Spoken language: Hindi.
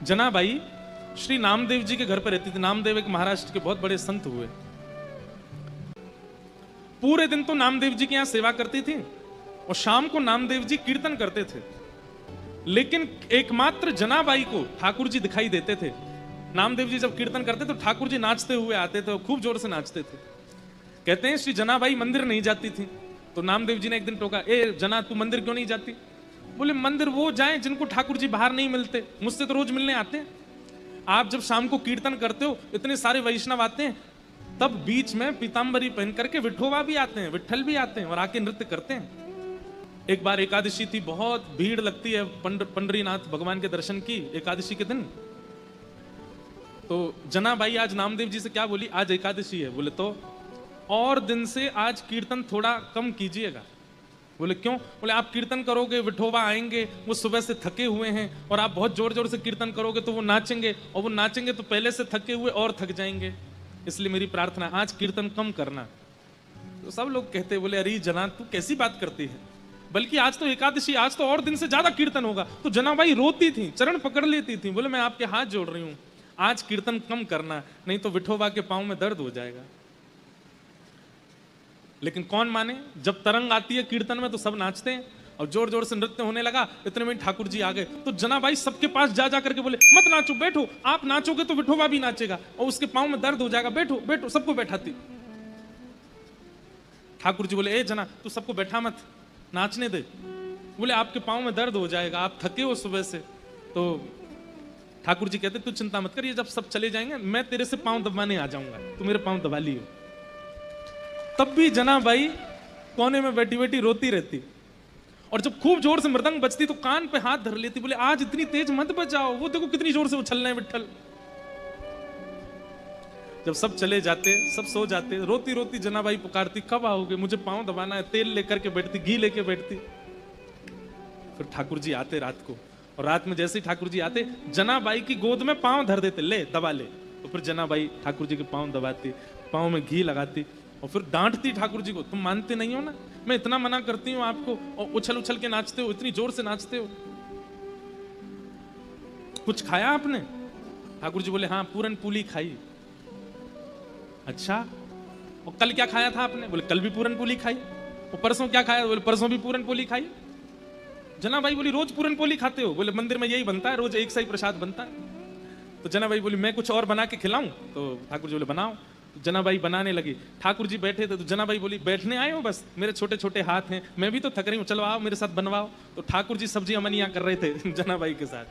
जनाबाई श्री नामदेव जी के घर पर रहती थी। नामदेव एक महाराष्ट्र के बहुत बड़े संत हुए। पूरे दिन तो नामदेव जी के यहां सेवा करती थी और शाम को नामदेव जी कीर्तन करते थे। लेकिन एकमात्र जनाबाई को ठाकुर जी दिखाई देते थे। नामदेव जी जब कीर्तन करते तो ठाकुर जी नाचते हुए आते थे और खूब जोर से नाचते थे। कहते हैं श्री जनाबाई मंदिर नहीं जाती थी। तो नामदेव जी ने एक दिन टोका, ए जना तू मंदिर क्यों नहीं जाती? बोले मंदिर वो जाएं जिनको ठाकुर जी बाहर नहीं मिलते, मुझसे तो रोज मिलने आते हैं। आप जब शाम को कीर्तन करते हो इतने सारे वैष्णव आते हैं, तब बीच में पीतांबरी पहन करके विठोबा भी आते हैं, विठल भी आते हैं और आके नृत्य करते हैं। एक बार एकादशी थी, बहुत भीड़ लगती है पंडरीनाथ भगवान के दर्शन की एकादशी के दिन। तो जनाबाई आज नामदेव जी से क्या बोली, आज एकादशी है। बोले तो और दिन से आज कीर्तन थोड़ा कम कीजिएगा। बोले क्यों? बोले आप कीर्तन करोगे विठोबा आएंगे, वो सुबह से थके हुए हैं, और आप बहुत जोर जोर से कीर्तन करोगे तो वो नाचेंगे, और वो नाचेंगे तो पहले से थके हुए और थक जाएंगे। इसलिए मेरी प्रार्थना आज कीर्तन कम करना। तो सब लोग कहते, बोले अरे जना तू कैसी बात करती है, बल्कि आज तो एकादशी, आज तो और दिन से ज्यादा कीर्तन होगा। तो जनाबाई रोती थी, चरण पकड़ लेती थी। बोले मैं आपके हाथ जोड़ रही हूं, आज कीर्तन कम करना, नहीं तो विठोबा के पांव में दर्द हो जाएगा। लेकिन कौन माने, जब तरंग आती है कीर्तन में तो सब नाचते हैं और जोर जोर से नृत्य होने लगा। इतने में ठाकुर जी आ गए। तो जनाबाई सबके पास जा करके बोले मत नाचो, बैठो, आप नाचोगे तो विठोबा भी नाचेगा और उसके पांव में दर्द हो जाएगा, बैठो बैठो। सबको बैठाती। ठाकुर जी बोले ए जना तू सबको बैठा मत, नाचने दे। बोले आपके पांव में दर्द हो जाएगा, आप थके हो सुबह से। तो ठाकुर जी कहते तू चिंता मत कर, ये जब सब चले जाएंगे मैं तेरे से पांव दबाने आ जाऊंगा, तू मेरे पांव दबा लियो। तब भी जनाबाई कोने में बैठी बैठी रोती रहती, और जब खूब जोर से मृदंग बजती तो कान पे हाथ धर लेती। बोले आज इतनी तेज मत बजाओ, वो देखो कितनी जोर से उछल रहे हैं विठल। जब सब चले जाते, सब सो जाते, रोती रोती जनाबाई पुकारती कब आओगे, मुझे पांव दबाना है। तेल लेकर के बैठती, घी लेके बैठती। फिर ठाकुर जी आते रात को, और रात में जैसे ही ठाकुर जी आते जनाबाई की गोद में पांव धर देते, ले दबा ले। तो फिर जनाबाई ठाकुर जी के पांव दबाती, पांव में घी लगाती और फिर डांटती ठाकुर जी को, तुम मानते नहीं हो ना, मैं इतना मना करती हूं आपको और उछल उछल के नाचते हो, इतनी जोर से नाचते हो। कुछ खाया आपने? ठाकुर जी बोले हाँ पूरन पूली खाई। अच्छा, और कल क्या खाया था आपने? बोले कल भी पूरन पोली खाई। और परसों क्या खाया? बोले परसों भी पूरन पोली खाई। जनाबाई बोली रोज पूरन पोली खाते हो? बोले मंदिर में यही बनता है, रोज एक सा ही प्रसाद बनता है। तो जनाबाई बोली मैं कुछ और बना के खिलाऊं? तो ठाकुर जी बोले बनाओ। तो जनाबाई बनाने लगी। ठाकुर जी बैठे थे तो जनाबाई बोली बैठने आए हो बस, मेरे छोटे छोटे हाथ हैं, मैं भी तो थक रही हूँ, चलो आओ मेरे साथ बनवाओ। तो ठाकुर जी सब्जी अमनिया कर रहे थे जनाबाई के साथ।